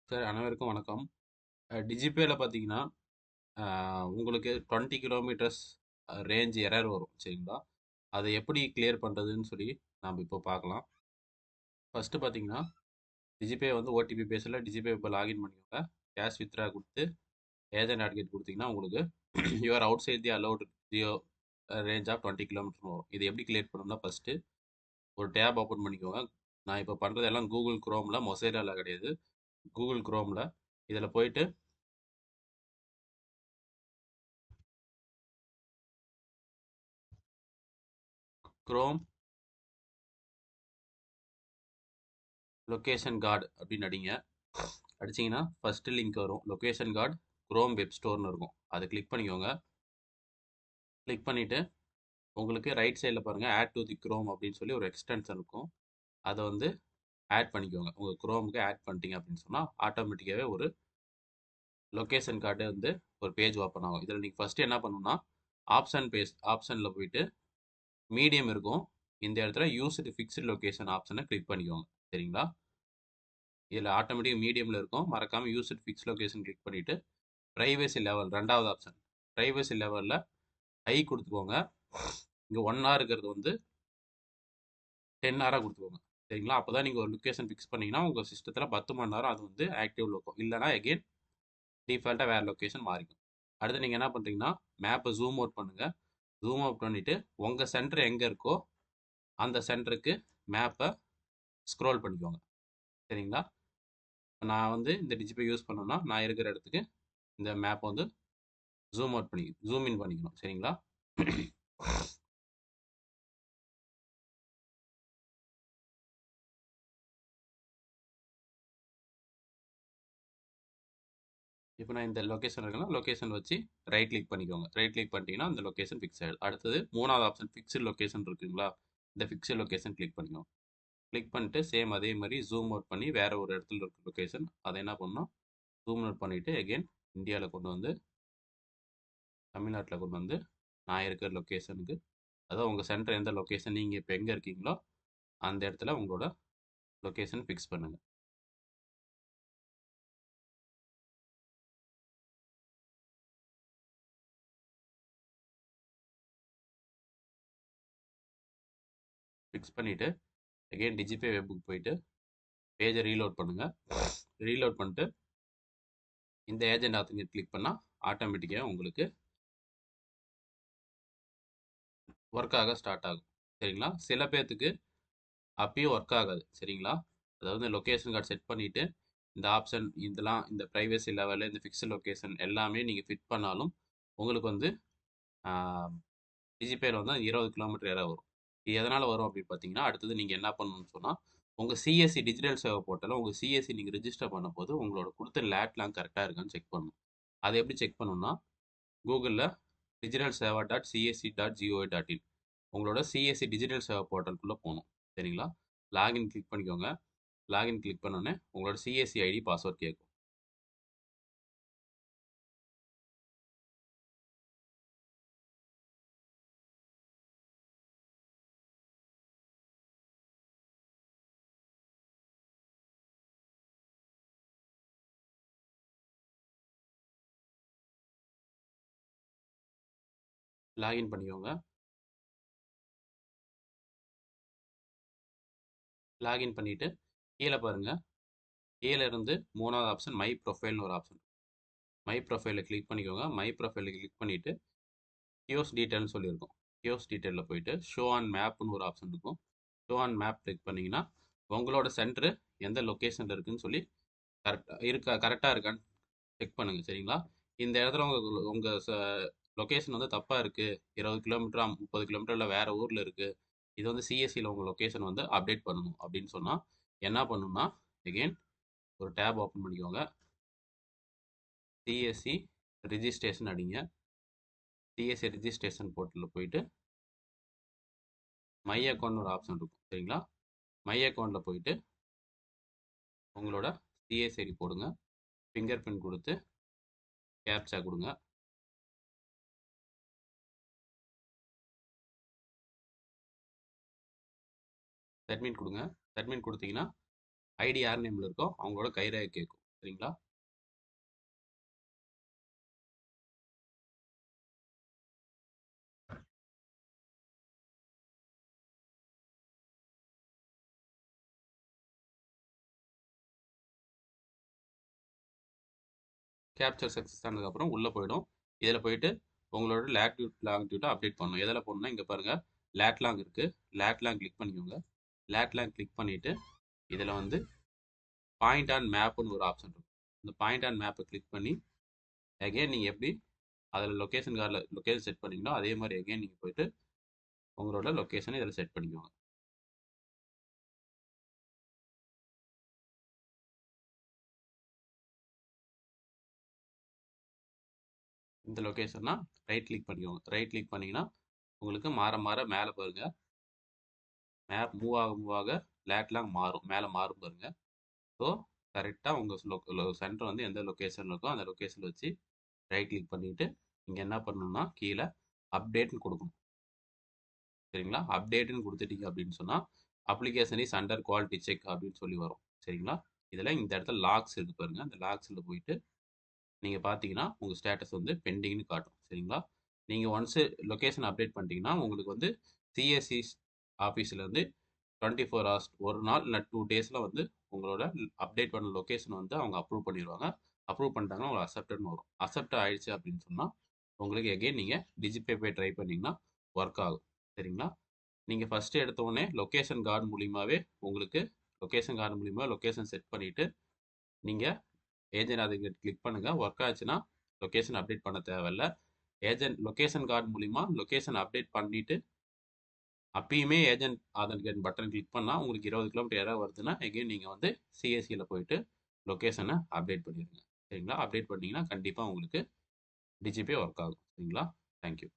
Sir அனைவருக்கும் வணக்கம். டிஜிபேல பார்த்தீங்கன்னா, உங்களுக்கு 20 கிலோமீட்டர்ஸ் ரேஞ்ச் எரர் வரும் சரிங்களா? அதை எப்படி கிளியர் பண்ணுறதுன்னு சொல்லி நாம் இப்போ பார்க்கலாம். ஃபஸ்ட்டு பார்த்தீங்கன்னா, டிஜிபே வந்து ஓடிபி பேஸில் டிஜிபே இப்போ லாகின் பண்ணிக்கோங்க. கேஷ் வித்ரா கொடுத்து ஏஜென்ட் அட்கேட் கொடுத்தீங்கன்னா உங்களுக்கு you are outside the allowed geo range of 20 kilometre வரும். இது எப்படி கிளியர் பண்ணணும்னா ஃபஸ்ட்டு ஒரு டேப் ஓப்பன் பண்ணிக்கோங்க. நான் இப்போ பண்ணுறது எல்லாம் கூகுள் குரோமில், மொசைலாவில் கிடையாது. கூகுள் குரோமில் இதில் போயிட்டு குரோம் லொக்கேஷன் கார்டு அப்படின்னு அடிங்க. அடிச்சிங்கன்னா ஃபஸ்ட்டு லிங்க் வரும். லொக்கேஷன் கார்டு குரோம் வெப் ஸ்டோர்னு இருக்கும். அதை கிளிக் பண்ணிக்கோங்க. கிளிக் பண்ணிவிட்டு உங்களுக்கு ரைட் சைடில் பாருங்கள் ஆட் டு தி குரோம் அப்படின்னு சொல்லி ஒரு எக்ஸ்டென்ஷன் இருக்கும். அதை வந்து ஆட் பண்ணிக்கோங்க. உங்கள் குரோமுக்கு ஆட் பண்ணிட்டீங்க அப்படின்னு சொன்னால் ஆட்டோமேட்டிக்காகவே ஒரு லொக்கேஷன் கார்டு வந்து ஒரு பேஜ் ஓப்பன் ஆகும். இதில் நீங்கள் ஃபஸ்ட்டு என்ன பண்ணணும்னா ஆப்ஷனில் போயிட்டு மீடியம் இருக்கும். இந்த இடத்துல யூஸ்டு ஃபிக்ஸ்டு லொக்கேஷன் ஆப்ஷனை கிளிக் பண்ணிக்கோங்க. சரிங்களா? இதில் ஆட்டோமேட்டிக் மீடியமில் இருக்கும். மறக்காமல் யூஸ்டு ஃபிக்ஸ் லொக்கேஷன் கிளிக் பண்ணிவிட்டு ப்ரைவசி லெவல் ரெண்டாவது ஆப்ஷன் ப்ரைவசி லெவலில் ஹை கொடுத்துக்கோங்க. இங்கே 1 hour இருக்கிறது வந்து 10 hour கொடுத்துக்கோங்க. சரிங்களா? அப்போ தான் நீங்கள் ஒரு லொக்கேஷன் ஃபிக்ஸ் பண்ணிங்கன்னா உங்கள் சிஸ்டத்தில் 10 மணி நேரம் அது வந்து ஆக்டிவில் இருக்கும். இல்லைனா எகெயின் டிஃபால்ட்டாக வேறு லொக்கேஷன் மாறிக்கும். அடுத்து நீங்கள் என்ன பண்ணுறீங்கன்னா மேப்பை ஜூம் அவுட் பண்ணுங்கள். ஜூம் அவுட் பண்ணிவிட்டு உங்கள் சென்டர் எங்கே இருக்கோ அந்த சென்டருக்கு மேப்பை ஸ்க்ரோல் பண்ணிக்கோங்க. சரிங்களா? நான் வந்து இந்த டிஜிபே யூஸ் பண்ணோன்னா நான் இருக்கிற இடத்துக்கு இந்த மேப்பை வந்து ஜூம் இன் பண்ணிக்கணும். சரிங்களா? இப்போ நான் இந்த லொக்கேஷன் இருக்குன்னா லொக்கேஷன் வச்சு ரைட் கிளிக் பண்ணிக்கோங்க. ரைட் கிளிக் பண்ணிட்டீங்கன்னா அந்த லொக்கேஷன் ஃபிக்ஸ் ஆகிடும். அடுத்தது மூணாவது ஆப்ஷன் ஃபிக்ஸ்டு லொக்கேஷன் இருக்குங்களா? இந்த ஃபிக்ஸ்டு லொக்கேஷன் கிளிக் பண்ணிக்கோங்க. கிளிக் பண்ணிட்டு சேம் அதே மாதிரி ஜூம் அவுட் பண்ணி வேறு ஒரு இடத்துல இருக்க லொக்கேஷன் அதை என்ன பண்ணணும் ஜூம் அவுட் பண்ணிவிட்டு எகெயின் இந்தியாவில் கொண்டு வந்து தமிழ்நாட்டில் கொண்டு வந்து நான் இருக்கிற லொக்கேஷனுக்கு அதாவது உங்கள் சென்டர் எந்த லொக்கேஷன் நீங்கள் இப்போ எங்கே இருக்கீங்களோ அந்த இடத்துல உங்களோட லொக்கேஷன் ஃபிக்ஸ் பண்ணுங்கள். ஃபிக்ஸ் பண்ணிவிட்டு எகெயின் டிஜிபே வெப்புக்கு போயிட்டு பேஜை ரீலோட் பண்ணுங்கள். ரீலோட் பண்ணிட்டு இந்த ஏஜென்ட் ஆத்தங்க கிளிக் பண்ணால் ஆட்டோமேட்டிக்காக உங்களுக்கு ஒர்க் ஆக ஸ்டார்ட் ஆகும். சரிங்களா? சில பேர்த்துக்கு அப்பயும் ஒர்க் ஆகாது. சரிங்களா? அதாவது லொக்கேஷன் கார்டு செட் பண்ணிவிட்டு இந்த ஆப்ஷன் இதெல்லாம் இந்த ப்ரைவசி லெவலில் இந்த ஃபிக்ஸ்டு லொக்கேஷன் எல்லாமே நீங்கள் ஃபிட் பண்ணாலும் உங்களுக்கு வந்து டிஜிபேல வந்து 20 கிலோமீட்டர் ஏற வரும். இது எதனால் வரும் அப்படின்னு பார்த்தீங்கன்னா அடுத்தது நீங்கள் என்ன பண்ணணும்னு சொன்னால் உங்கள் சிஎஸ்சி டிஜிட்டல் சேவை போர்ட்டலில் உங்கள் சிஎஸ்சி நீங்கள் ரிஜிஸ்டர் பண்ணும்போது உங்களோட கொடுத்த லேட்லாம் கரெக்டாக இருக்கான்னு செக் பண்ணணும். அதை எப்படி செக் பண்ணணும்னா கூகுளில் digital Seva dot CSC dot gov dot in உங்களோட சிஎஸ்சி டிஜிட்டல் சேவா போர்ட்டலுக்குள்ளே போகணும். சரிங்களா? லாகின் கிளிக் பண்ணிக்கோங்க. லாகின் கிளிக் பண்ணோன்னே உங்களோட சிஎஸ்சி ஐடி பாஸ்வேர்ட் கேட்கும். லாகின் பண்ணிக்கோங்க. லாகின் பண்ணிவிட்டு கீழே பாருங்கள். கீழே இருந்து மூணாவது ஆப்ஷன் மை ப்ரொஃபைல்னு ஒரு ஆப்ஷன். மை ப்ரொஃபைலில் கிளிக் பண்ணிக்கோங்க. மை ப்ரொஃபைலில் கிளிக் பண்ணிவிட்டு கியோஸ் டீட்டெயில்னு சொல்லியிருக்கோம். கியோஸ் டீட்டெயிலில் போயிட்டு ஷோ ஆன் மேப்னு ஒரு ஆப்ஷன் இருக்கும். ஷோ ஆன் மேப் கிளிக் பண்ணிங்கன்னா உங்களோட சென்டரு எந்த லொக்கேஷனில் இருக்குதுன்னு சொல்லி கரெக்டாக இருக்கான்னு செக் பண்ணுங்கள். சரிங்களா? இந்த இடத்துல உங்கள் லொக்கேஷன் வந்து தப்பாக இருக்குது, 20 கிலோமீட்டரா 30 கிலோமீட்டரில் வேறு ஊரில் இருக்குது, இது வந்து சிஎஸ்சியில் உங்கள் லொக்கேஷன் வந்து அப்டேட் பண்ணணும் அப்படின்னு சொன்னால் என்ன பண்ணணும்னா எகெயின் ஒரு டேப் ஓப்பன் பண்ணிக்கோங்க. சிஎஸ்சி ரிஜிஸ்ட்ரேஷன் அடிங்க. சிஎஸ்சி ரிஜிஸ்ட்ரேஷன் போர்ட்டலில் போயிட்டு மை அக்கௌண்ட் ஒரு ஆப்ஷன் இருக்கும். சரிங்களா? மை அக்கௌண்ட்டில் போயிட்டு உங்களோட சிஎஸ்சி ஐடி போடுங்க. ஃபிங்கர் பிரிண்ட் கொடுத்து கேப்சா கொடுங்க. சப்மிட் கொடுங்க. சப்மிட் கொடுத்தீங்கன்னா ஐடி யார் நேமில் இருக்கோ அவங்களோட கைரேகை கேட்கும். சரிங்களா? கேப்சர் சக்ஸஸ் ஆனதுக்கப்புறம் உள்ளே போயிடும். இதில் போயிட்டு உங்களோட லேட்டிடியூட் லாங்கிடியூட்டை அப்டேட் பண்ணணும். எதில் போடணும்னா இங்கே பாருங்கள் லேட்லாங் இருக்குது. லேட்லாங் கிளிக் பண்ணிக்கோங்க. லேட்லாங் கிளிக் பண்ணிவிட்டு இதில் வந்து பாயிண்ட் ஆன் மேப்புன்னு ஒரு ஆப்ஷன் இருக்கும். இந்த பாயிண்ட் ஆன் மேப்பை கிளிக் பண்ணி அகெயின் நீங்கள் எப்படி அதில் லொக்கேஷன் கார்டில் லொக்கேஷன் செட் பண்ணிங்களோ அதே மாதிரி அகெயின் நீங்கள் போயிட்டு உங்களோட லொக்கேஷனை இதில் செட் பண்ணிக்கோங்க. இந்த லொக்கேஷன்னா ரைட் கிளிக் பண்ணிக்கோங்க. ரைட் கிளிக் பண்ணிங்கன்னா உங்களுக்கு மாற மாற மேலே பாருங்கள் மேப் மூவ் ஆக லேட்லாங் மாறும். மேலே மாறும் பாருங்கள். ஸோ கரெக்டாக உங்கள் சென்டர் வந்து எந்த லொக்கேஷன் இருக்கோ அந்த லொக்கேஷனில் வச்சு ரைட் கிளிக் பண்ணிவிட்டு இங்கே என்ன பண்ணணும்னா கீழே அப்டேட்னு கொடுக்கணும். சரிங்களா? அப்டேட்டுன்னு கொடுத்துட்டீங்க அப்படின்னு சொன்னால் application is under quality check அப்படின்னு சொல்லி வரும். சரிங்களா? இதில் இந்த இடத்துல லாக்ஸ் இருக்கு பாருங்கள். அந்த லாக்ஸில் போயிட்டு நீங்கள் பார்த்தீங்கன்னா உங்கள் ஸ்டேட்டஸ் வந்து பெண்டிங்னு காட்டும். சரிங்களா? நீங்கள் ஒன்ஸு லொக்கேஷன் அப்டேட் பண்ணிட்டீங்கன்னா உங்களுக்கு வந்து சிஎஸ்சி ஆஃபீஸ்லேருந்து 24 ஹவர்ஸ் ஒரு நாள் இல்லை 2 டேஸில் வந்து உங்களோட அப்டேட் பண்ண லொக்கேஷன் வந்து அவங்க அப்ரூவ் பண்ணிடுவாங்க. அப்ரூவ் பண்ணிட்டாங்கன்னா உங்களுக்கு அக்செப்டட்னு வரும். அக்செப்ட் ஆயிடுச்சு அப்படின்னு சொன்னால் உங்களுக்கு எகெயின் நீங்கள் டிஜிபே ட்ரை பண்ணிங்கன்னா ஒர்க் ஆகும். சரிங்களா? நீங்கள் ஃபஸ்ட்டு எடுத்தோடனே லொக்கேஷன் கார்டு மூலியமாகவே உங்களுக்கு லொக்கேஷன் கார்டு மூலியமாக லொக்கேஷன் செட் பண்ணிவிட்டு நீங்கள் ஏஜென்ட் அதை கிளிக் பண்ணுங்கள். ஒர்க் ஆச்சுன்னா லொக்கேஷன் அப்டேட் பண்ண தேவையில்ல. ஏஜென்ட் லொக்கேஷன் கார்டு மூலிமா லொக்கேஷன் அப்டேட் பண்ணிவிட்டு அப்பயுமே ஏஜென்ட் ஆதன்கேட் பட்டன் கிளிக் பண்ணால் உங்களுக்கு 20 கிலோமீட்டர் எதாவது வருதுன்னா எகெயின் நீங்கள் வந்து சிஎஸ்சியில் போயிட்டு லொக்கேஷனை அப்டேட் பண்ணிடுங்க. சரிங்களா? அப்டேட் பண்ணிங்கன்னா கண்டிப்பாக உங்களுக்கு டிஜிபே ஒர்க் ஆகும். சரிங்களா? தேங்க்யூ.